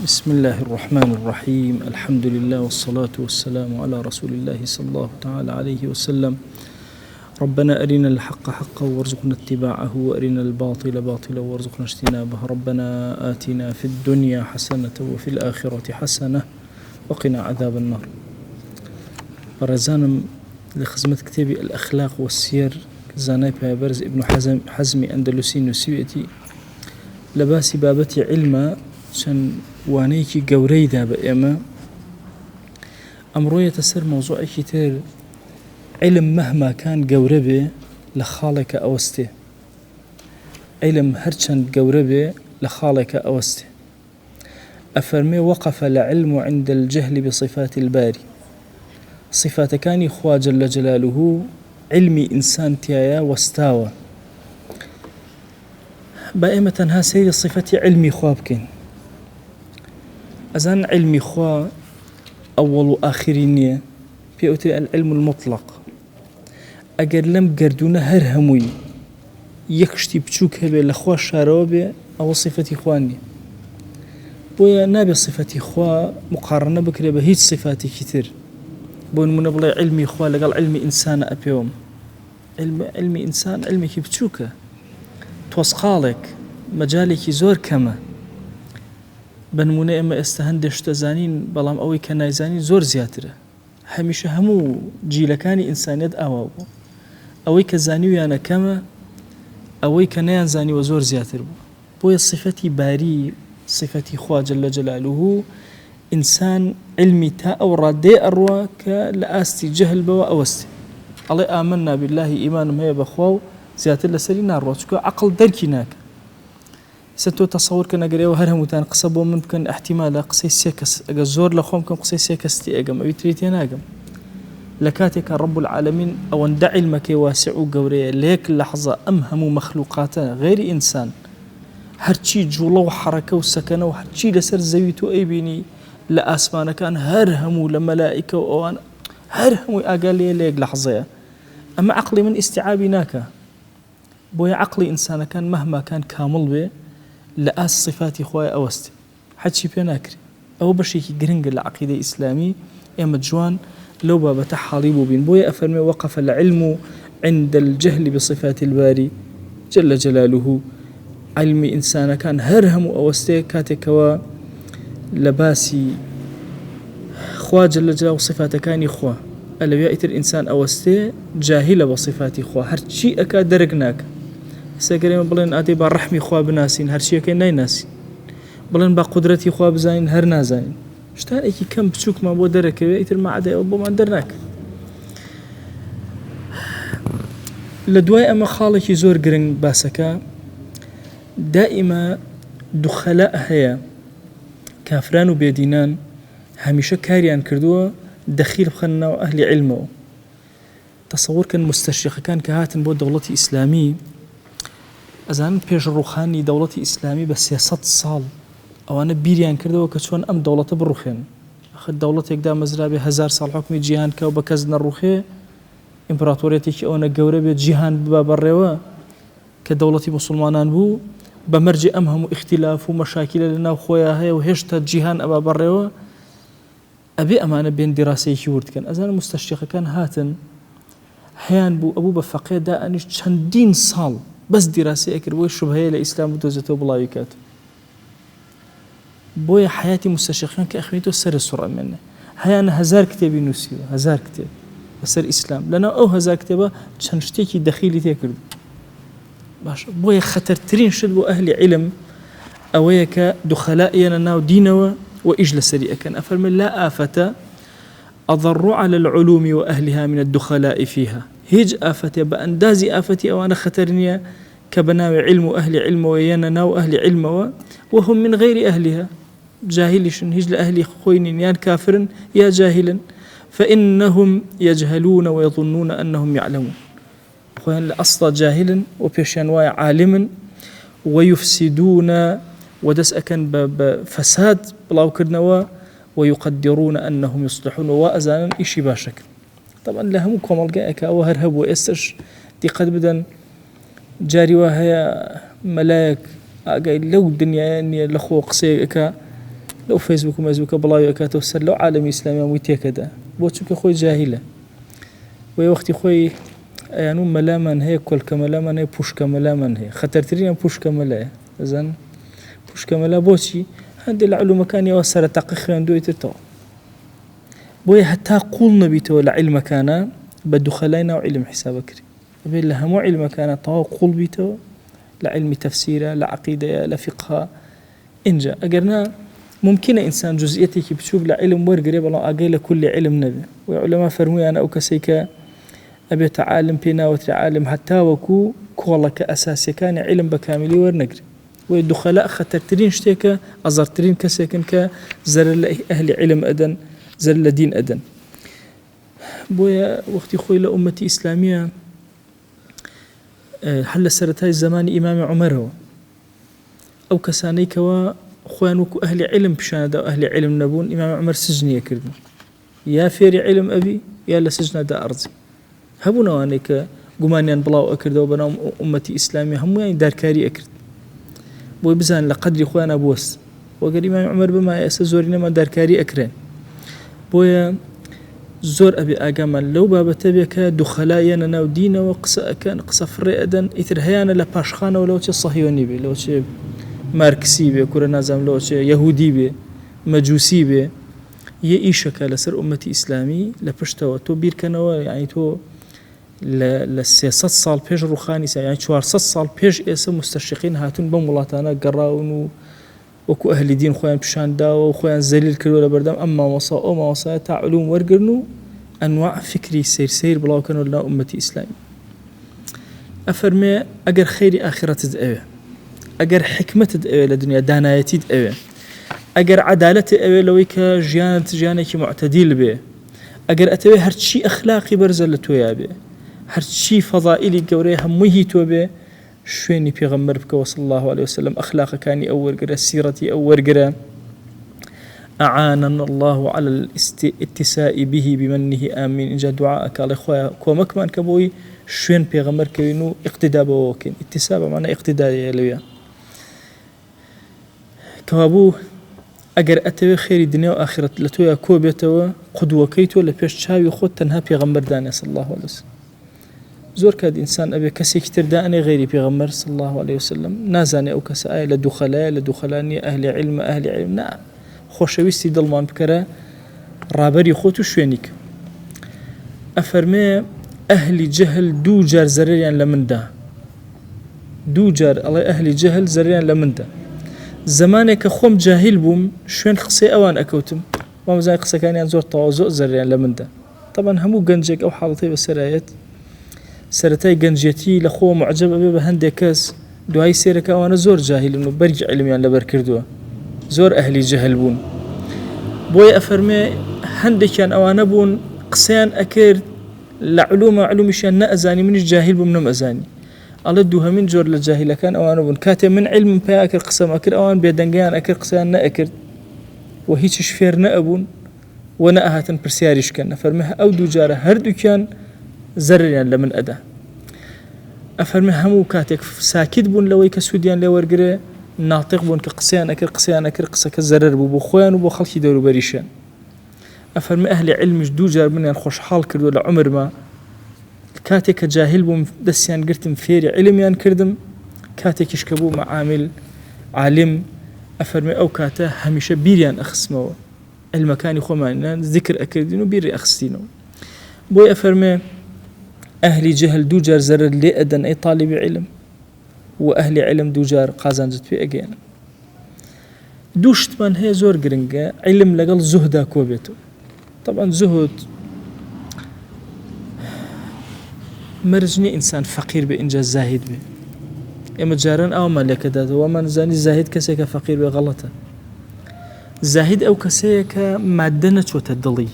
بسم الله الرحمن الرحيم. الحمد لله والصلاة والسلام على رسول الله صلى الله تعالى عليه وسلم. ربنا أرنا الحق حقا وارزقنا اتباعه، وأرنا الباطل باطلا وارزقنا اجتنابه. ربنا آتنا في الدنيا حسنة وفي الآخرة حسنة وقنا عذاب النار. برزانم لخدمة كتابي الأخلاق والسير زاناي بيبرز ابن حزمي أندلسي نسويتي لباسي بابتي علما شن وانيكي قوريدا بإما أمروية تسر موضوع كتير. علم مهما كان قوربي لخالك أوسته، علم هرشن قوربي لخالك أوسته. أفرمي وقف العلم عند الجهل بصفات الباري. صفات كان إخوة جل جلاله علمي إنسان تيايا واستاوى بائمة ها سيد صفة علمي خوابكين. أزان علمي خوا أول وآخرين في العلم المطلق. أجر لم قردونا هرهموي يكشتي بشوك هبه لخوا شاروبه أو صفة إخواني بويا نابي صفة إخوة مقارنة بكرة بهيج صفاتي كتير. بون من بلا علمي إخوة لقال علمي إنسان أبيوم علمي إنسان علمي كي بشوكه توسقالك مجالك زور كما بنمونه اما استهندش تزانين بلام اوي كنايزانين زور زياتره. هميشه همو جيلكاني انسانيت اوابو اوي كزانيو يانا كما اوي كنايان زاني وزور زياتر بو. بويا صفتي باري صفتي خوا جل جلاله انسان علمي تا او رادي ارواك لآستي جهل بوا اوستي. الله آمنا بالله ايمان مهي بخواو زياتر لسرينا الروتكو عقل دركيناك ستو تصور كنا قريوا هرهم وتان قصبوا ممكن احتمال قصي سيكس اجا زور لخوم كم قصي سيكس تي اجا ما بيتريتين اجا لكاتك رب العالمين او اندعي المكي واسع قوريه ليك اللحظه امهم مخلوقاته غير انسان هرشي جوله وحركه وسكنه وهرشي لسر زويتو اي بيني لا اسمان كان هرهم لملائكه وان هرهم اقال لي ليك لحظه. اما عقلي من استيعابناك بويا عقلي انسان كان مهما كان كامل به لآس صفات إخوة أوست حد شي بيناكري أو بشيكي قرنق العقيدة الإسلامي إما جوان لو بابا تحاليبو بين بويا أفرمي وقف العلم عند الجهل بصفات الباري جل جلاله. علمي إنسان كان هرهم أوستي كاتكوا لباسي خوا جل جلاله صفات كان إخوة ألا يأتي الإنسان أوستي جاهل بصفات إخوة هر شيء أكا درقناك ساقرين بلين آتي با رحمي خواه بناسين هر شيء كي ناي ناسين بلين با قدرتي خواه بزاين هر نازاين شتان ايكي كم بشوك ما بو درك يتر ما عدا أبو ما درناك لدواي أما خالكي زور قرن باسكا دائما دخلاء هيا كافران وبيدينان هميشه كاريان كردوا دخيل بخنا وأهل علمه. تصور كان مستشرق كان كهاتن بو دولتي إسلامي أزان بيش روخاني دولتي إسلامي بس 6 سال أو أنا بيريان كردوا كشون أم دولة بروخين أخذ دولة يقدام مزرابي 1000 سال حكم جيهان كاو بكزنا الروخي إمبراطوريتي أو نجوربي جيهان بباب الروا كدولة مسلمانان بو بمرجع أمهم اختلاف ومشاكل لنا وخويا هي وهشت جيهان أباب الروا أبي أمانة بين دراسي كورد كان أزان مستشرق كان هاتن حيان بو أبو بفقيه دا أنيش چندين سال بس دراسي أكر بوي شبهية لإسلام وتوزتو بلايكاتو بوي حياتي مستشرقين كأخويتو سر السرعة منه هيان 1000 كتابي نسيو 1000 كتاب بسر إسلام لنا أو 1000 كتابة چنشتيكي دخيلي تيكردو باش بوي خطر ترين شد بو أهل علم أويك دخلائينا ناو دينوا وإجل سريئة كان أفرم لا آفة أضر على العلوم وأهلها من الدخلاء فيها. هيج آفتي بأندازي آفتي أو أنا خطرني كبناوي علم أهل علم ويانا ناو أهل علم وهم من غير أهلها جاهلشن هيج لأهل خوين يا كافر يا جاهلا فإنهم يجهلون ويظنون أنهم يعلمون. خوين لأصل جاهلا وبيشانواي عالما ويفسدون ودس أكن بفساد بلاو كرنوا ويقدرون أنهم يصلحون وأزانا إشي باشكل. طبعا لهم كمال جاءك أو هرهب وإستش دي قد بدن جاري وهي ملاك أجي لو الدنيا يعني لخو قصيك لو فيسبوك ومزبوك بلاوي كاتو سر لو عالم إسلامي ويتي كذا بوتشوك خوي جاهلة ووقت خوي يعني ملاما هي كل كملاما هي بوش كملاما هي خطرترين بوش كملا إذن بوش كملا بوتشي هندي العلوم كان يوصل تحقيق عنده يتطور بوي حتى قولنا بيتو العلم كان بدو خلينا وعلم حسابك بين لها مو علم كان طاو قول بيتو لعلم تفسيره لعقيدة لفقه إنجا أجرنا ممكن إنسان جزئيتك بتشوف لعلم ورقريب الله أقيل كل علم نبي وعلماء فرمي أنا أوكسيك أبي تعلم بينا وتعلم حتى وكو كوالله كأساسي كان علم بكاملي ورنقري والدخلاء خطرترين شتيك أزرترين كسيكن كزر أهل علم أدن زر دين أدن بويا وقت خوي لأمتي إسلامية حل سرتاي الزمان إمام عمر هو أو كساني كوا خوانوك أهل علم بشان دا أهل علم نبون إمام عمر سجنية كردن يا فيري علم أبي يا لسجن دا أرضي هبونا وانيك قمانيان بلاو أكرد وبنام أمتي إسلامية هم يعني داركاري أكرد بوي بزان لقدر خوانا بوس وقال إمام عمر بما يأسزورين ما داركاري أكرين بويا زور أبي أجمل لو بابا تبيك دخلاينا نودينا وقصة كان قصة فريدا إثرهيانا لباشخانة ولو شيء صهيوني بي لو شيء ماركسي بي كورا نازم لو شيء يهودي بي مجوسي بي يعيشك لسر أمتي إسلامي لبشتوا تو بير كانوا يعني تو للسياسات صال بيج روخاني يعني 400 صال بيج إسم مستشرقين هاتون بمولاتنا قراونو وكو أهل دين خوان بشان دا وخوان زليل كرو لبردام أما وصا أو ما وصا تاع علوم ورقرنو أنواع فكري سير بلاو كانوا لنا أمتي إسلامي أفرمي أجر خيري آخرة تدأوي أجر حكمة تدأوي لدنيا دانايتي تدأوي أجر عدالة تدأوي لويك جيانك معتدل به أجر أتوي هرشي أخلاقي برزل تويا به هرشي فضائلي قوريها مهيتو به شويني بيغمر بك وصلى الله عليه وسلم أخلاق كاني أول قرأ سيرتي أول قرأ أعاننا الله على الاتساء به بمنه آمين إن جاء دعاءك على إخوة كومك من كبوي شوين بيغمر كوينو اقتداء بوكين اتساء بمعنى اقتداء يلويا كوابو أجر أتوي خير الدنيا وآخرة لتويا كوبيتو قدوة كيتو لبيش شاوي خود تنها بيغمر داني صلى الله عليه وسلم زور كاد إنسان أبي كسي كتير داني غيري بيغمر صلى الله عليه وسلم نازاني أو كسائي لدخلاني أهل علم نعم خوشويستي دلمان بكرة رابري خوتو شوينيك أفرمي أهل جهل دو جار زريان لمن دا دو جار الله أهل جهل زريان لمن دا زمانك خوم جاهل بوم شوين خصي أوان أكوتم ومزاي قصة كان ينزور طوازو زريان لمن دا طبعا همو قنجك أو حالتي بالسرايات سرتاي قنجيتي لخو معجب أبي بهندي كاس دعاي سيرك وانا زور جاهل إنه برجع علميان لبركردوه زور أهلي جهل بون بوي أفرمي هندي كان أوانا بون قسيان أكير علوم شان نأزاني من الجاهل بون نم أزاني الله دوها من جور للجاهل كان أوانا بون كاتي من علم بها أكير قسم أكير أوان بيدنقيان أكير قسيان نأكير وهيش شفير نأبون ونأهاتن برسياريش كان أفرميها أو دو جارة هردو كان زريان لمن أدا أفرمي همو كاتك ساكد بون لوي كسوديان لورقري ناطق بون كقسيان أكر قصة كزرر بو خوان وبو خلقي دورو بريشان أفرمي أهل علم جدو جار من خوش حال كردو لعمر ما كاتك جاهل بون دسيان قرتم فيري علميان كردم كاتك يشكبو معامل عالم أفرمي أو كاته هميشه بيريان أخسمو المكان خومان ذكر أكردينو بيري أخستينو بوي أفرمي أهل جهل دوجار زرر لي أدن أي طالب علم وأهل علم دوجار قازان جد في أجيان دوشت من هي زور قرنجة علم لقل زهدا كوبيتو طبعا زهد مرجني إنسان فقير بإنجاز زاهد به إما جاران أو مالك داده ومن زاني زاهد كسيك فقير بغلطة زاهد أو كسيك مادنة وتدلي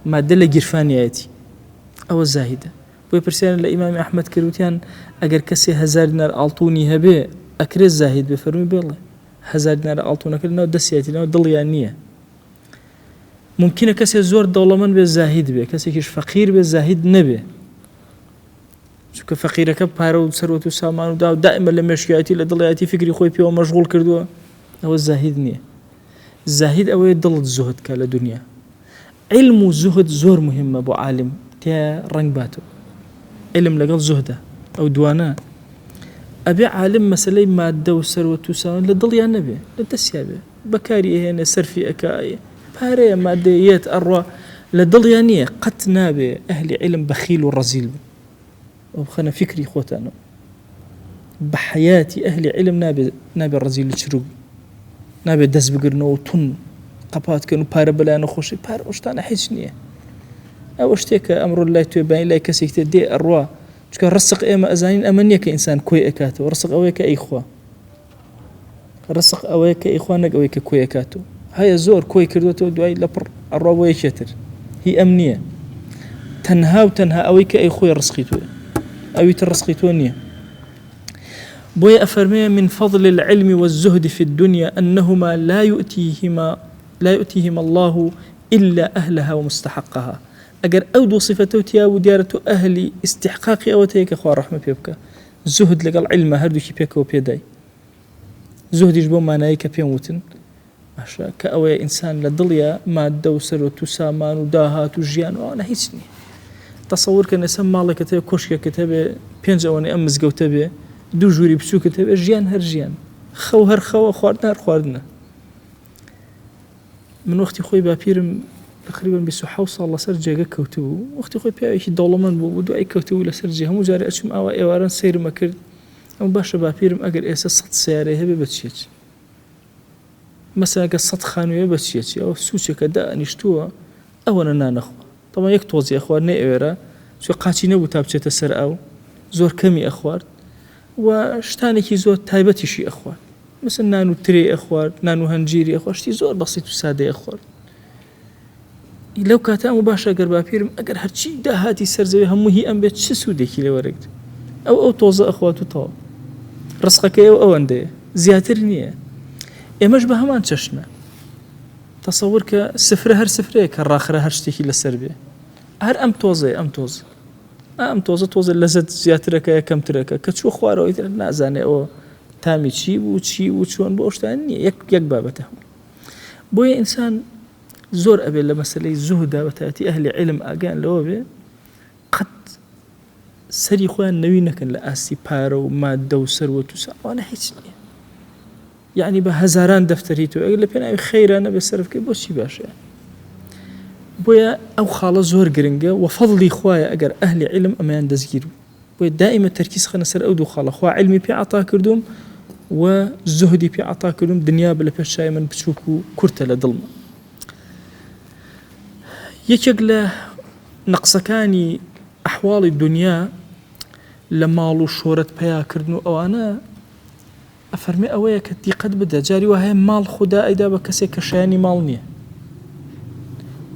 مادة لجرفانياتي أو الزاهدة ويبرسيان الإمام أحمد كروتيان أجر كسي هزار دينار ألطوني هبه أكري الزاهد بفرمي بالله هزار دينار ألطون كلنا ودسياتي لنا ضليانية ممكن كسي زور دولمان بالزاهد به كسي كيش فقير بالزاهد نبه شو كفقير كبارو ثروة وسامان ودائما لما يشياتي لضلياتي فكري خوي بيو مشغول كردوه أو الزاهد نية زاهد أو يضل الزهد كلا دنيا علم وزهد زور مهمة أبو عالم تيا رنگ باتو علم لقل زهده أو دوانا أبي عالم مسألة مادة وثروة وساوي لضل يا نبي لتسيابه بكاري هنا سرفي أكاي باري ماديات أروى لضل يعني قت نابي أهل علم بخيل ورزيل وخنا فكري خوتنا بحياتي أهل علم نابي الرزيل تشرب نابي دز بقرنو تون قبات كانوا بار بلا نخوش بار وشتانا حيشنيه أو اشتيك أمر الله تبين لا كسيك دي أروى شكون رسق إما أزانين أمنية كإنسان كوي أكاتو ورسق أويك أي إخوة رسق أويك إخوانك أويك كوي أكاتو هاي زور كوي كردوتو دواي لبر الرابوية شتر هي أمنية تنها أويك أي إخوة رسقيتو أويت الرسقيتونية بوي أفرمي من فضل العلم والزهد في الدنيا أنهما لا يؤتيهما الله إلا أهلها ومستحقها أجر أودو صفته تيا وديارته أهلي استحقاقي أو تيك أخوة رحمة بيبكا زهد لقال علم هردو كي بيكا وبيداي زهد يجبو ما نايك بيموتن عشان كأوي إنسان لضليا ما دوسر وتسامان وداهات وجيان وأنا هيسني تصور كان يسمى الله كتاب كوشكا كتاب بينجا واني أمز جو تبي دو جوري بسو كتاب جيان هرجيان خو خواردنا من وقت خوي بابيرم تقريبا بسحو صار الله سرجة كوتو وقت خوي بيعيش دولمان بودو أي كوتو لسرجة هم جاري أشم أو إيوارن سير مكر أو باش بابيرم أجر إساس صد سيارة هبي بتشيت مثلا قصة خانوية بتشيت أو سوتش كدا نشتوها أو أنا نخوة طبعا يكتوزي أخوار نيورا شو قاتينا وتابشة السر أو زور كمي أخوار وشتاني كي زور تايبتي شي أخوار مثلا نانو تري أخوار نانو هنجيري أخوار شتي زور بسيط وسادة أخوار لو كاتا مباشرة قربا بيرم أقر هرشي داهاتي سرزوي همو هي أم بيت شسو ديكي لورقت أو توزا أخواتو طاو رزقك أو أنده زياتر نية إماش بهمان تششنا تصور كسفرة هر سفرة كالراخرة هرشتيكي لسربية هر أم توزا لزت زياترك يا كم ترك كتشو خوارو يتر نازاني أو تامي تشي وشون بوشتان نية يك بابته بوي إنسان زور أبي لمسألة زهدة وتأتي أهل علم أجان لوبي قد سري خوان نوينك لأسي بارو مادة وثروة وأنا حيتني يعني بهزاران دفتريتو أقول لك أنا خير أنا بصرف كي بوشي باشا بويا أو خالص زور جرينجا وفضلي خوايا أجر أهل علم أمان دزجيرو بويا دائما التركيز خنا سر أودو خاله خوا علمي بيعطا كردوم وزهدي بيعطا كردوم دنيا بلا بشاي من بتشوفو كرتة لضلمة يشغل نقصكاني أحوال الدنيا لمالو شهرة بيا كردنو أو أنا أفرمي أويا كتي قد بدا جاري وهي مال خدا إذا بكسي كشاني مالني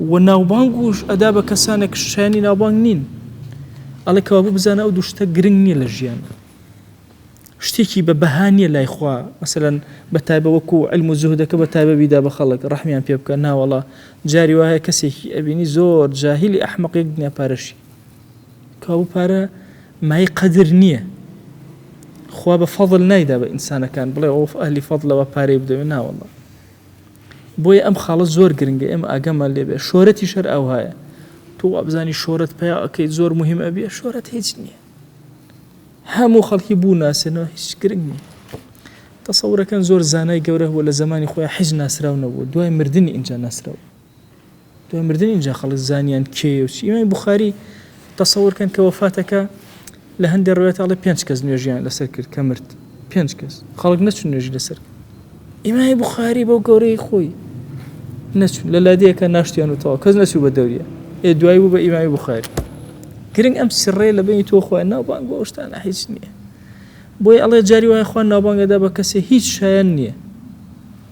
وناوبانغوش أدا بكساني كشاني ناوبانغنين عليك وابو بزانا ودوشتا قرنني للجيان شتيكي ببهانية لا إخوة مثلا بتايبه وكو علم الزهدك بتايبه بيدا بخلق رحميان بيبكا نا والله جاري وهي كسيكي أبيني زور جاهلي أحمق يقدني بارشي كابو بارا ما يقدر نية خوا بفضل نايدا بإنسان كان بلا أوف أهلي فضل وباري يبدو نا والله بوي أم خالص زور قرنجي أم أقام اللي بي شورتي شر أو هاي تو أبزاني شورت بيا أكيد زور مهم أبي شورت هيج نية همو خلقي بو ناسنا هيش قرنجي تصور كان زور زاناي قوره ولا زماني خويا حج ناس راو نبو دواي مردني إنجا ناس راو دواي مردني إنجا خلص زانيان كي وشي إمام بخاري تصور كان كوفاتك لهندي الروايات على بيانشكز نيوجيان لسركر كمرت بيانشكز خلق نتشو نيوجي لسركر إمام بخاري بو قوري خوي نتشو للادية كان ناشتيانو طوا كز نتشو بدوريا دواي بو بإمام بخاري كرين أمس سرية لبيني تو أخوانا وبانقو أشتانا حيثني بوي الله جاري وهي أخوانا وبانقو دابا كسي هيج شايني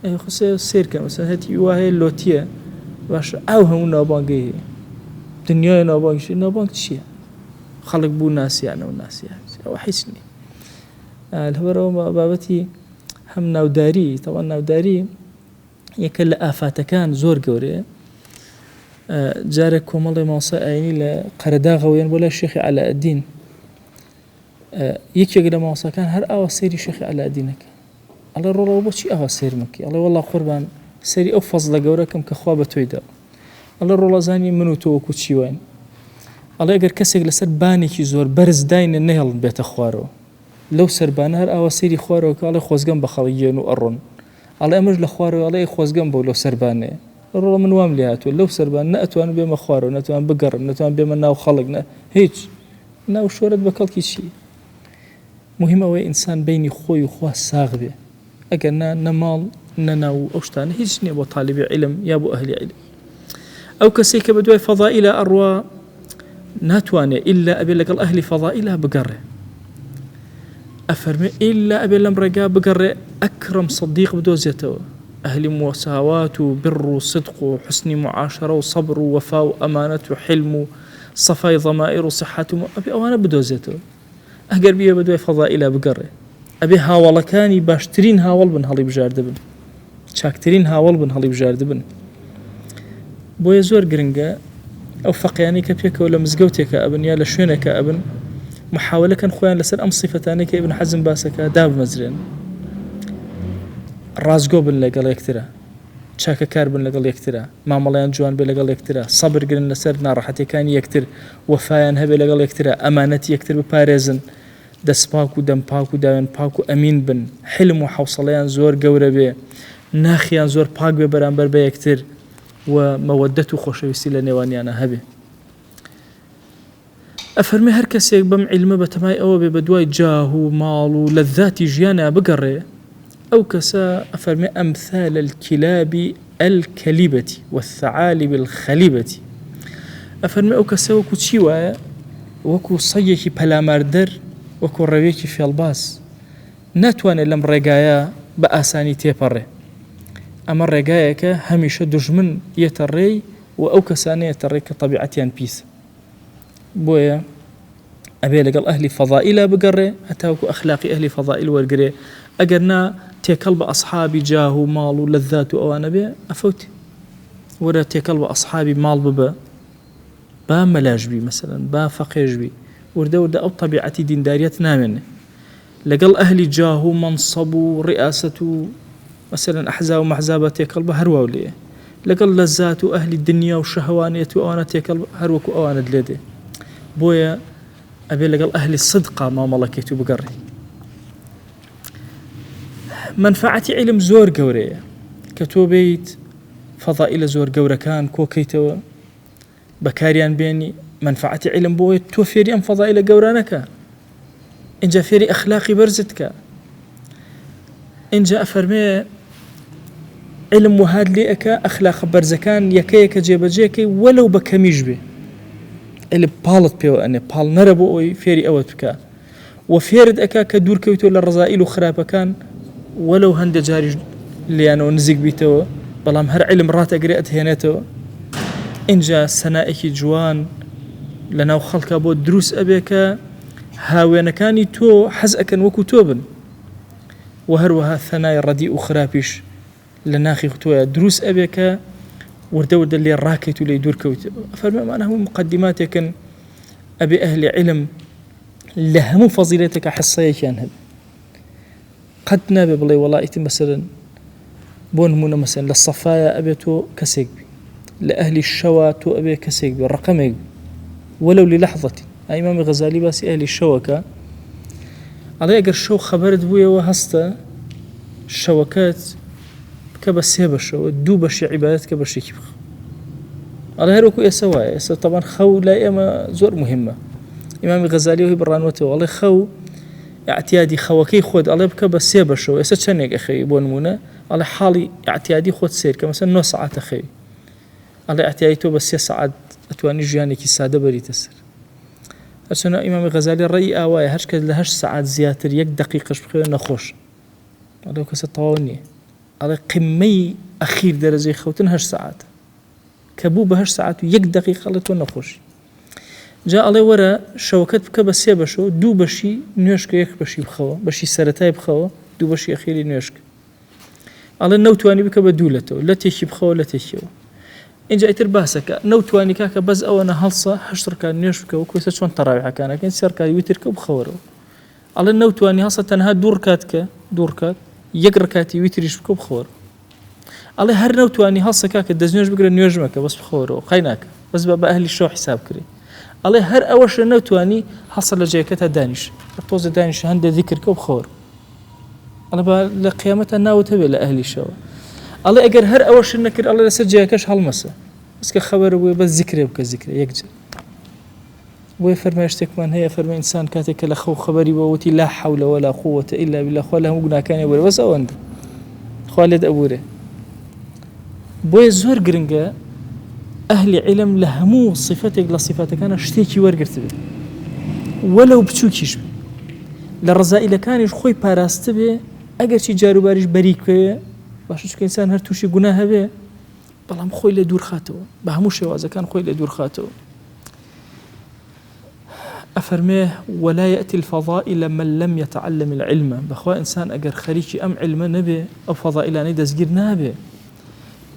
أي خسي سيركا مثلا هاتي وهي اللوتية باش أوهمنا وبانقو دنيا نوبانقو شي نوبانقو شي خلق بو ناس يعني وناس يعني أو حيثني الهبرة بابتي هم ناوداري طبعا ناوداري يكل آفات كان زور قوري جارك ومالي موصى عيني لقرداغ وين ولا الشيخ علاء الدين يكي قد موصى كان هر أوا سيري شيخ علاء الدينك الله رولا وبوشي أوا سير مكي الله والله قربان سەری ئەو فەزڵە گەورەکەم کە خوا بە تۆی دا ئەڵێ ڕۆڵەزانی من و تۆ وەکو چیوان ئەڵێ ئەگەر کەسێک لەسەر بانێکی زۆر بەرز داینە نەهێڵن بێتە خوارەوە لەو سەربانە هەر ئاوا سەیری خوارەوە کە ئەڵێ خۆزگەم بە خەڵگیێن و ئەڕۆن ئەڵێ ئەمەش لە خوارەوە ئەڵێ خۆزگەم بۆ لەو سەربانەیە ڕۆڵە من وام لێ هاتووە لەو سەربان نەئەتوانم بێمە خوارەوە نەتوان بگەڕم نەتوان بێمە ناو خەڵک نە هیچ ناو شۆرت بە کەڵکی چی مهم ئەوەی ئینسان بینی خۆی و خوا ساغ بێ ئەگەر نەماڵ نەناو ئەو شتانە هیچ نییە بۆ تاالبی علم یا بۆ ئەهلی علم ئەو کەسێک کە بە دوای فەضائیلە ئەڕوا ناتوانێت ئیلا ئەبێ لەگەڵ ئەهلی فەضائیلە بگەڕێ ئەفەرمێ ئیلا ئەبێ لەم ڕێگا بگەڕێ ئەکرەم سەدیق بدۆزێتەوە ئەهلی موساوات و بر و صدق و حسنی معاشرە و صبر و وەفا و ئەمانەت و حلم و صفای ضەمائر و صحەت و ئەبێ ئەوانە بدۆزێتەوە ئەگەر بیە بە دوای فەضائیلە بگەڕێ ئەبێ هاوڵەکانی باشترین هاوڵ بن هەڵی بژاردە بن چاکترین هاوڵ بن هەڵی بژاردە بن بۆیە زۆر گرنگە ئەو فەقیانی کە پێکەوە لە مزگەوتێکە ئەبن یا لە شوێنێکە ئەبن محاولەکەن خۆیان لەسەر ئەم سیفەتانەی کە ئیبن حەزم باسەکە دابمەزرێن ڕازگۆ بن لەگەڵ یەکترە چاکەکار بن لەگەڵ یەکترە مامەڵەیان جوان بێ لەگەڵ یەکترە سەبر گرن لەسەر ناڕەحەتیەکانی یەکتر وەفایان هەبێ لەگەڵ یەکترە ئەمانەتی یەکتر بپارێزن دەستپاک و دەمپاک و داوێن پاک و ئەمین بن حلم و حوسڵەیان زۆر گەورە بێ ناخیان زۆر پاک بێ بەرامبەر بە یەکتر و مەوەدەت و خۆشەویستی لە نێوانیانە هەبێ ئەفەرمێ هەر کەسێک بەم عیلمە بە تەمای ئەوە بێ بە دوای جاه و ماڵ و لەذاتی ژیانە بگەڕێ ئەو کەسە ئەفەرمێ ئەمثال الكلاب الكليبة والثعالب الخليبة ئەفەرمێ ئەو کەسە وەکو چی وایە وەکو سەیەکی پەلاماردەر وەکو ڕەوێکی فێڵباز ناتوانێت لەم ڕێگایە بە ئاسانی تێپەڕێ ئەمە ڕێگایەکە هەمیشە دوژمن یەتە ڕێی و ئەو کەسانەیە تەڕێ کە طەبیعەتیان پیسە بۆیە ئەبێ لەگەڵ ئەهلی فەضائیلە بگەڕێ هەتاوەکو ئەخلاقی ئەهلی فەضائیل وەرگرێ ئەگەر نا تێکەڵ بە ئەصحابی جاه و ماڵ و لەذات و ئەوانە بێ ئەفەوتی وەرە تێکەڵ بە ئەصحابی ماڵ ببە با مەلاژبی مەسەلەن با فەقێژبی وردە ئەو طەبیعەتی دینداریەت نامێنێ لەگەڵ ئەهلی جاه و مەنسەب و ڕئاسەت و مەسەلەن ئەحزاب و مەحزابە تێکەڵ بە هەرواو لێ لەگەڵ لەذات و ئەهلی دنیا و شەهوانێت و ئەوانە تێکەڵ هەروەکو ئەوانت لێ دێ بۆیە ئەبێ لەگەڵ ئەهلی صدقا مامەڵەکەیت و بگەڕێ منفعەتی علم زۆر گەورەیە کە تۆ بیت فەضائیلە زۆر گەورەکان کۆکەیتەوە بەکاریان بێنی منفعەتی علم بۆیە تۆ فێری ئەم فەضائیلە گەورانەکە اینجا فێری ئەخلاقی بەرزت کە اینجا ئەفەرمێ علم وهاد لێ ئەکە ئەخلاق بەرزەکان یەکەیەکە جێبەجێکەی وەلەو بە کەمیش بێ علم پاڵت پێوە ئەنێ پاڵ نەرە بۆ ئەوی فێری ئەوەت بکە و فێرت ئەکا کە دوورکەوتەوە لە ڕەزائیل و خراپەکان وەلەو هەندێک جاری لیانەوە نزیک بیتەوە بەڵام هەر علم ڕاتەگرێ ئەتهێنێتەوە اینجا سەنائێکی جوان لە ناو خەڵکە بۆ دروست ئەبێ کە هاوێنەکانی تۆ حەز ئەکەن وەکو تۆ بن و هەروەها ثەنای ڕەدی و خراپیش لە ناخی تۆیە دروست ئەبێ کە وردە لێ ڕاکەیت و لێ دوورکەوتەوە ئەفەرمێ ئەمانە هەموو مقدماتێکن ئەبێ ئەهلی علم لە هەموو فەزیلەتێکە حەسەیەکیان هەبێ قەت نابێ بڵێ وەڵائیت مەسەلەن بۆ نمونە مەسەلەن لە سەفایە ئەبێ تۆ کەسێک بی لە ئەهلی شەوە تۆ ئەبێ کەسێک بی ڕقەمێک بی وەلەو للحظەتی ئیمامی غەزالی باسی ئەهلی شەوەکە ئەڵێ ئەگەر شەو خەبەرت بوویەوە هەستە شەوەکەت بکە بە سێ بەشەوە دوو بەشی عیبادەت کە بەشێکی بخە ئەڵێ هەروەکو ئێسە وایە ئێستا تەبەن خەو لای ئێمە زۆر مهمە ئیمامی غەزالی وهی بڕانوەتەوە ئەڵێ خەو اعتیادی خەوەکەی خۆت ئەڵێ بکە بە سێ بەشەوە ئێستا چەندێک ئەخەوی بۆ نمونە ئەڵێ حاڵی اعتیادی خۆت سیر کە مەسەن 9 ساعات ئەخەوی ئەڵێ اعتیادی تۆ بە 3 ساعات ئەتوانی ژیانێکی سادە بەریتە سەر هەرچەندە ئیمامی غەزالی ڕێی ئاوایە هەر کەس لە 8 ساعات زیاتر 1 دقیقەش بخەوێ نەخۆش ئەڵێ کەسە تەواو نییە ئەڵێ قمەی ئەخیر دەرەجەی خەوتن 8 ساعات کە بوو بە 8 ساعات و 1 دقیقە لە تۆ نەخۆشی جا ئەڵێ وەرە شەوەکەت بکە بە سێ بەشەوە دوو بەشی نوێشکە 1 بەشی بخەوە بەشی سەرەتای بخەوە دوو بەشی ئەخیری نوێشکە ئەڵێ نەوتوانی بکە بە دوو لەتەوە لە تێکی بخەوە لە تێکیەوە اینجا ئیتر باسەکە نەوتوانی کاکە بەس ئەوەنە هەڵسە 8 ڕکات نوێش بکەوە کۆسە چۆن تەڕاویحەکانەکەن 3 ڕکاتی ویتر کە بخەوەرەوە ئەڵێ نەوتوانی هەڵسە تەنها 2 ڕکات کە 2 ڕکات 1 ڕکاتی ویتریش بکە بخەوەرەوە الله هر نوتواني هەڵسەکە کە دەستنوێژ بگرە نوێژ مەکە بەس بخۆرەوە قەی ناکە بەس بە ئەهلی شەو حیساب کرێ الله هەر ئەوەشە نەوتوانی هەڵسە لە جێگەکەتە دانیش تۆزە دانیش هەندێک ذیکرکە و بخۆر الله لە قیامەتە ناوت هەبێ لە ئەهلی شەوە الله ئەگەر هەر ئەوەش نەکرد الله لەسەر جێگەکەش هەڵمەسە بەس کە خەبەر بووێ بەس ذیکرێ بکە ذیکرێ یەکجار بۆیە فەرمای شتێکمان هەیە فەرمای ئینسان کاتێک کە لە خەو خەبەری بەوەتی لا حەول ولا قووەتە ئیلا بالله خوا لە هەموو گوناهەکانی ئەبوورێ بەس ئەوەندە خوا لێت ئەبوورێ بۆیە زۆر گرنگە ئەهلی عیلم لە هەموو صفەتێک لە صفاتەکانە شتێکی وەرگرت بێ وەلەو بچووکیش بێ لە ڕەزائیلەکانیش خۆی پاراستە بێ ئەگەرچی جاروباریش بەریک بێ باشە چونکە ئینسان هەر تووشی گوناه هەبێ بەڵام خۆی لێ دوور خاتەوە بە هەموو شێوازەکان خۆی لێ دوور خاتەوە أفرميه ولا يأتي الفضائل من لم يتعلم العلم بخوا إنسان أجر خريجي أم علم نبي أو فضائلاني دزجر نبي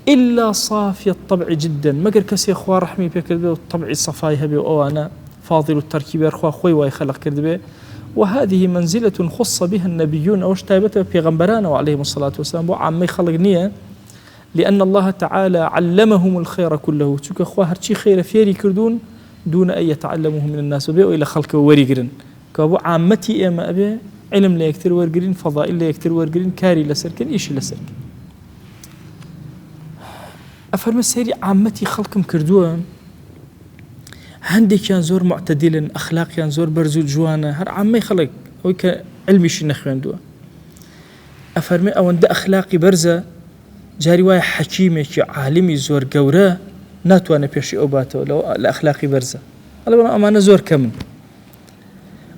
إلا صافي الطبع جدا مجر كسي أخوة رحمي بكذبه والطبع الصفاي هبي وأنا فاضل التركيب أخوة خوي ويخلق كذبه وهذه منزلة خص بها النبيون أو اشتابته بيغمبران وعليهم الصلاة والسلام وعمي خلق نية لأن الله تعالى علمهم الخير كله شوك أخوة هرشي خير فيري كردون دون أن يتعلمه من الناس وبيئوا إلى خلق ورقرن كابو عامتي إما أبي علم لا يكتر ورقرن فضائل لا يكتر ورقرن كاري لسركن إيش لسركن أفرم السيري عامتي خلقم كردوها هندي كان زور معتدلا أخلاق كان زور برزو جوانا هر عامي خلق هو كعلمي شي نخوان دوا أفرمي أو أن أخلاقي برزة جاري واي حكيمي عالمي زور قوراه ناتوانە پێشی ئەو باتەوە لە ئەخلاقی بەرزە ئەڵێ بەڵام ئەمانە زۆر کەمن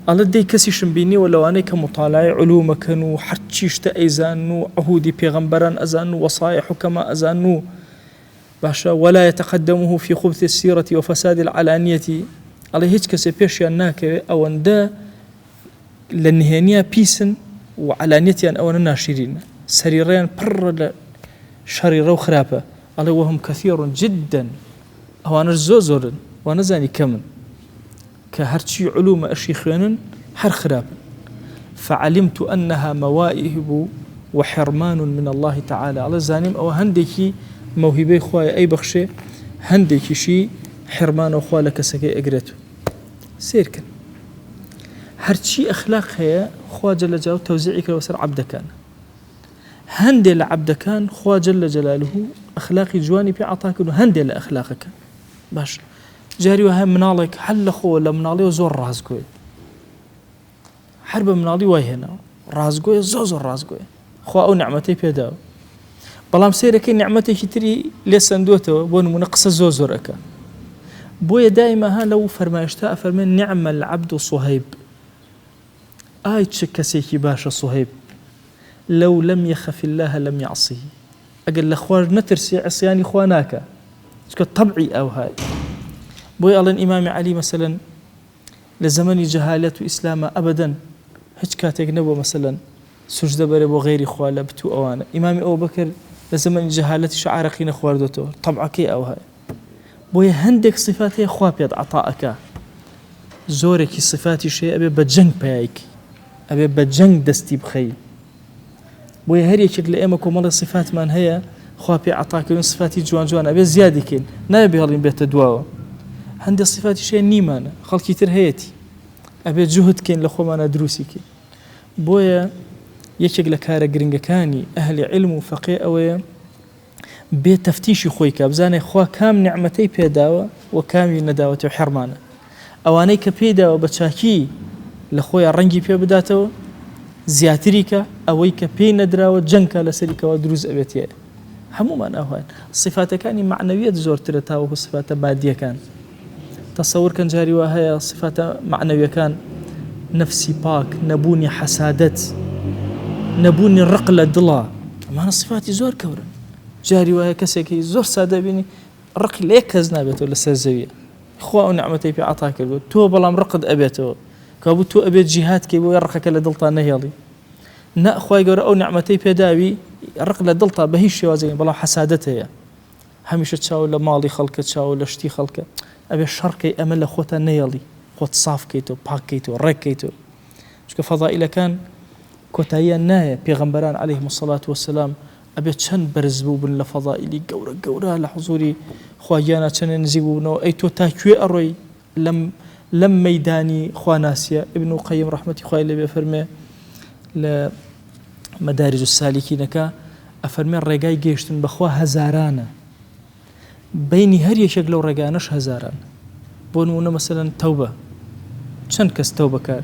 ئەڵێ دەی کەسیشم بینیوە لەوانەی کە مطالعەی علومەکەن و هەرچی شتە ئەیزان و عهودی پێغەمبەران ئەزان و وەصایە حوکەما ئەزان و باشە ولا يتقدمه في خبث السيرة وفساد العلانية ئەڵێ هیچ کەسێ پێشیان ناکەوێ ئەوەندە لە نهێنیە پیسن و علانیەتیان ئەوەنە ناشرینە سەریڕیان پڕ لە شەریڕە و خراپە قال وهم كثير جدا أوانا زورن وانا زاني كمن كهرشي علوم أشيخين هر خراب فعلمت أنها موائب وحرمان من الله تعالى على زانيم أو هندكي موهبي خوايا أي بخشي هندكي شي حرمان وخوا لك سكي أقرته سيركن هرشي أخلاق هي خوا جل جلاله توزيعك وسر عبدكان هندي لعبدكان خوا جل جلاله أخلاقي جواني في عطاك هندي لأخلاقك باش جاري وهم منالك حل خو ولا منالي وزور رازقوي حرب منالي وای هنا رازقوي زور رازقوي خو أو نعمتي بيداو بلام سيرك نعمتي كتري لسندوته بون منقص زورك بويا دائما ها لو فرمايشتا فرمين نعم العبد صهيب آي تشكسيكي باشا صهيب لو لم يخف الله لم يعصيه أقل لأخوار نترسي عصياني خواناك طبعي أو هاي بوي الله الإمام علي مثلا لزمن جهالة إسلام أبدا هيك كاتك نبو مثلا سجد برب وغير خوالة بتو أوانا إمام أبو بكر لزمن جهالة شعارقين خوار دوتو طبعك أو هاي بوي هندك صفاتي خوابيض عطاءك زورك صفاتي شيء أبي بجنگ بيايك أبي بجنگ دستي بخي بوي هر يكك لأيمك ومال الصفات من هي خوابي عطاك صفاتي جوان أبي زيادة كين نابي هالين بيت دواو عندي الصفات شيء نيمانة خلقي ترهيتي أبي جهد كين لخو ما دروسي كين بويا يكك لكارا جرينجا كاني أهل علم وفقيه أويا بيت تفتيشي خويك بزاني خوا كام نعمتي بيداوة وكام نداوة وحرمانة أواني كبيداوة بتشاكي لخويا رنجي بيبداتو زياتريكا أويك بين دراوة جنكا لسريكا ودروز أبيتيا همو ما ناهوان الصفات كاني معنوية زور ترتاوه الصفات بادية كان تصور كان جاري وهي صفات معنوية كان نفسي باك نبوني حسادت نبوني رقلة ضلا ما الصفات زور كورا جاري وهي كسيكي زور سادة بيني رقل ليك هزنابته لسازوية إخوة نعمتي في عطاك تو بلام رقد أبيته كابوتو أبيت جهات كي ويرقك لدلتا نهيالي نا أخوي قرأ أو نعمتي بيداوي يرق لدلتا بهيش شوازين بلا حسادتها هميشه تشاو لمالي خلقه تشاو لشتي خلقه أبي الشركي أمل أخوتا نهيالي خوت صاف كيتو باك كيتو رك كيتو شكو فضائل كان كوتايا نايا بيغمبران عليهم الصلاة والسلام أبيت شن برزبو بن لفضائلي جورا لحضوري خواجانا شن نزيبونه أي تو تاكوي أروي لم ميداني خواناسيا ابن قيم رحمة الله بفرمي لمدارج السالكين كا أفرمي الرجاي جيشتن بخوا هزارانا بيني هر يشق لو رجانش هزاران بونونا مثلا توبة شن كس توبة كان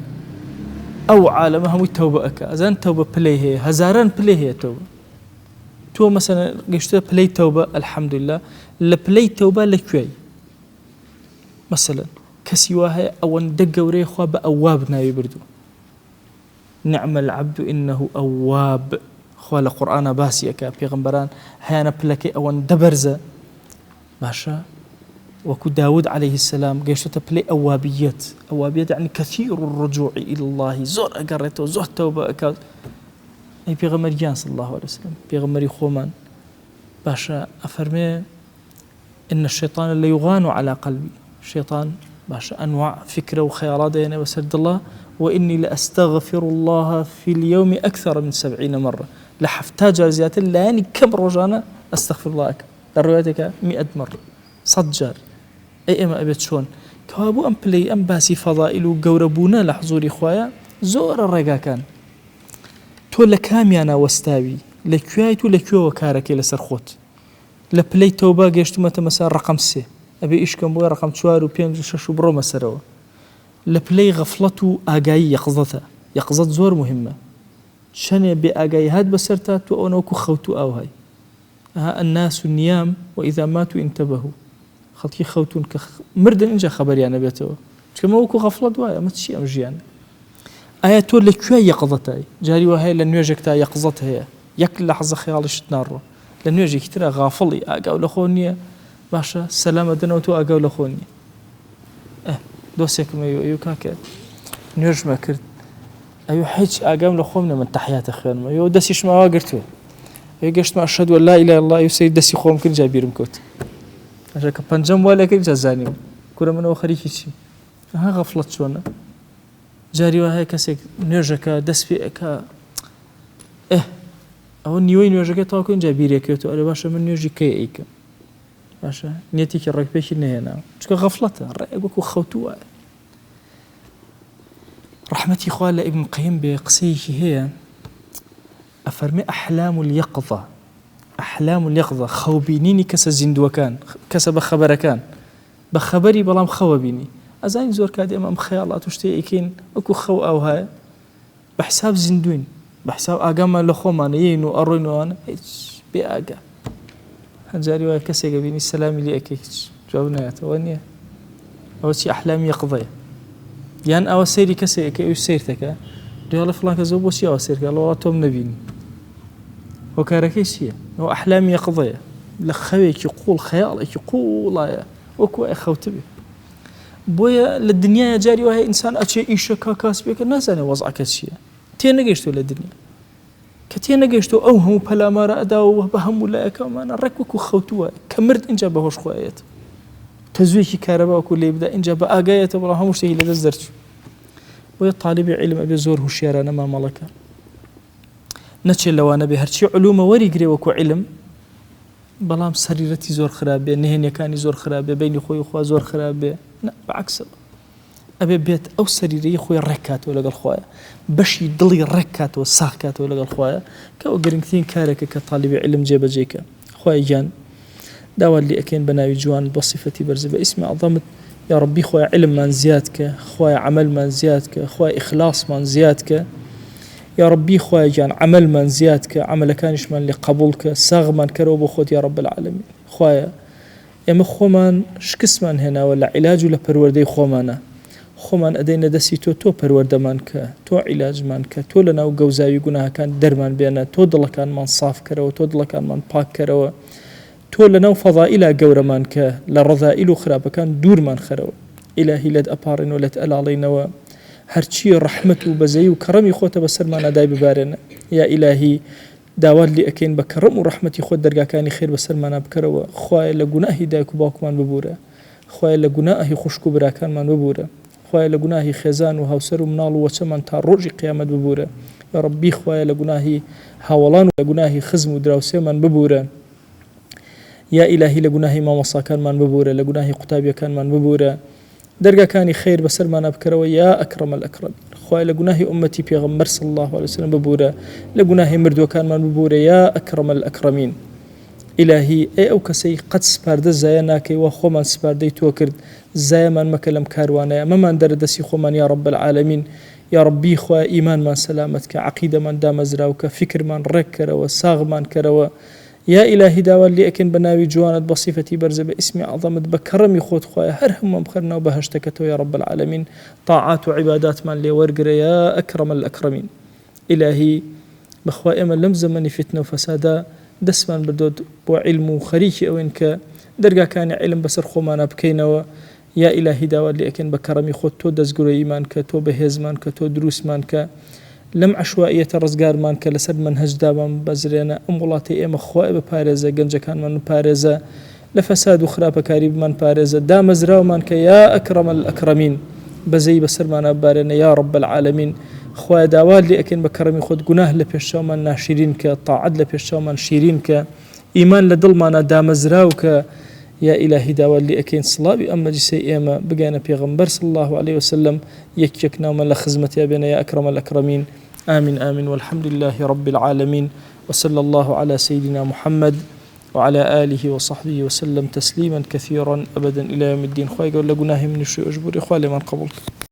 أو عالم هم التوبة أكا أذن توبة بليه هزاران بليه توبة تو مثلا جيشتها بلي توبة الحمد لله لبلي توبة لكوي مثلا كسيواها أو ندق وريخوا بأواب ناوي بردو نعم العبد إنه أواب خوال القرآن باسيكا بيغمبران هيانا بلكي أو ندبرزة ماشا وكو داود عليه السلام قيشتها بلي أوابيات يعني كثير الرجوع إلى الله زور أقرته زور توبة أكاد أي بيغمر جان صلى الله عليه وسلم بيغمر خومان باشا أفرمي إن الشيطان اللي يغان على قلبي الشيطان باشا أنواع فكرة وخيارات يعني وسد الله وإني لأستغفر الله في اليوم أكثر من 70 مرة لحفتاج زيادة لاني كم رجانا أستغفر الله أكبر لروايتك 100 مرة صدجار أي إما أبيت شون كوابو أم بلي أم باسي فضائل وقوربونا لحضور إخوايا زور الرقا كان تو لكاميانا واستاوي لكواي تو لكوا وكاركي لسرخوت لبلي توبا قيشتو متى رقم 6 أبي إيش كم بوي رقم 4 و5 و6 برو مسروا لبلي غفلته آقاي يقظت زور مهمة شنو بآقاي هاد بسرتا تو أنوكو خوتو أو هاي الناس النيام وإذا ماتوا انتبهوا خلقي خوتون مردن إنجا خبر يعني بيتوا كما وكو غفلت وايا ما تشي أمجيان آياتو لكوا يقظتاي جاري وهي لنواجكتا يقظتها هي يك لحظة خيالش تنارو لنواجك ترى غافلي أقاو لخوني باشا سلامة دنوتو أقاو لخوني دوسيك ما يوكاك نواج ما كرت أيو حيج أقام لخومنا من تحيات أخوان ما يو دسيش ما واقرتو أيو قشت ما أشهد ولا إله إلا الله يسيد دسي خوم كل جابير مكوت عشان كبنجم ولا كل جزاني كل من آخر شيء ها غفلت شونا جاري وهاي كسيك نواجك دس فيك أو نيوين نواجك تاكل جابير يكوتو أنا باشا من نواجي كي إيك باشا نيتيك الركبيش إنه شو غفلته رأيك خوتوا رحمتي خوال ابن القيم بقصيه هي أفرمي أحلام اليقظة خوبينيني كسا زندوكان كسا بخبركان بخبري بلام خوبيني أزاين زور كادي أمام خيالات وشتي إيكين أكو خو أو هاي بحساب زندوين بحساب أقام لخومان يينو أروينو أنا بأقا هنجاري وهي كسا يقبيني السلام لي أكيش جوابنا يتوانيه أول شي أحلام يقظة يعني أو سيري كسي كأيو سيرتك ديال فلان كزوب وشي أو سيرك الله توم نبيني هو كاركيشية هو أحلام يقظية لخويك يقول خيالك يقول يا وكو أخوتبي بويا للدنيا جاري وهي إنسان أشي إيش كاكاس بيك الناس أنا وضعك الشيء تين جيشتو للدنيا كتين جيشتو أوهم بلا ما رأداو بهم ولا كمان ركوك خوتوا كمرد إنجا بهوش خوات تزويكي كهرباء وكل يبدأ إنجا بآقاية والله هم مشتهي لدزرت ويا طالب علم أبي زور هشيرانا ما ملكا نتشل لو أنا بهرشي علوم وريقري وكو علم بلام سريرتي زور خرابة نهن يكاني زور خرابة بيني خوي خواه زور خرابة لا بعكس أبي بيت أو سريري خوي ركات ولا قال خوايا باش يضلي ركات وساكات ولا قال خوايا كأو قرنكتين كارك كطالب علم جيبا جيكا خوايا جان داوا اللي أكين بناوي جوان بصفتي برزبة اسمي عظمت يا ربي خوايا علم من زيادك خوايا عمل من زيادك خوايا إخلاص من زيادك يا ربي خوايا جان عمل من زيادك عمل كانش من لقبولك ساغ من كروب خود يا رب العالمين خوايا يا مخومان شكس من هنا ولا علاج ولا پروردي خومانا خومان أدينا دسي تو پرورد منك تو علاج منك تو لنا وجوزاوي جناها كان درمان بينا تو ضل كان من صاف كرو تو ضل كان من باك كرو تو لنا فضائل جور منك لرذائل خراب كان دور من خرو إلهي لد أبارن ولد ألالينا هرشي رحمته بزي وكرمي خوته بسر ما نداي ببارنا يا إلهي داوال لي أكين بكرم ورحمتي خود درجة كاني خير بسر ما نبكره خواي لجناهي دايك باك من ببورة خواي لجناهي خشكو براكان من ببورة خواي لجناهي خزان وهوسر ومنال وشمن تروج قيامة ببورة يا ربي خوایە لە گوناهی هاوڵان و لە گوناهی خزم و دراوسێمان ببورە یا ئیلاهی لە گوناهی مامۆساکانمان ببورە لە گوناهی قوتابیەکانمان ببورە دەرگاکانی خیر بەسەرمانە بکەرەوە یا ئەکرەمە الئەکرەم خوای لە گوناهی ئومەتی پێغەمبەر صلی الله عليه وسلم ببورە لە گوناهی مردووەکانمان ببورە یا ئەکرەمە الئەکرەمین ئیلاهی ئەو کەسەی قەت سپاردە زایە ناکەی وا خۆمان سپاردەی تۆ کرد زایەمان مەکە لەم کاروانەیە مەمان دەردەسی خۆمان یا رب العالمین یا ربی خوای ئیمانمان سەلامەت کە عەقیدەمان دامەزراو کە فکرمان ڕێک کەرەوە ساغمان کەرەوە یا إلهي داوال لي أكن بناوي جوانت بصفتي برزة باسمي عظمت بكرمي خود خوايا هرهم بخرنا وبهشتكتو يا رب العالمين طاعات وعبادات من لي ورقر يا أكرم الأكرمين إلهي بخوايا من لم زمني فتنة وفسادا دسمان بدود وعلم وخريكي أو إنك درقا كان علم بسر خومانا بكينوا يا إلهي داوال لي أكن بكرمي خود تو دزقر إيمانك تو بهزمانك تو دروسمانك لم عشوائية رزقار مان كلسد منهج دابم بزرينا أمولاتي إما خوائب بارزة جنجا كان من بارزة لفساد وخراب كاريب من بارزة دام زراو مان يا أكرم الأكرمين بزي بسر مانا بارنا يا رب العالمين خواه داوال لي أكن بكرمي خود قناه لبيشاو من ناشرين كطاعد لبيشاو من شيرين كإيمان لدل مانا دام زراو يا إلهي داوال لي أكين صلابي أما جسي إيما بقينا بيغمبر صلى الله عليه وسلم يكيكنا ومن لخزمة بنا يا أكرم الأكرمين آمين آمين والحمد لله رب العالمين وصلى الله على سيدنا محمد وعلى آله وصحبه وسلم تسليما كثيرا أبدا إلى يوم الدين خواهي قول لقناه من الشيء أجبر إخوالي من قبلك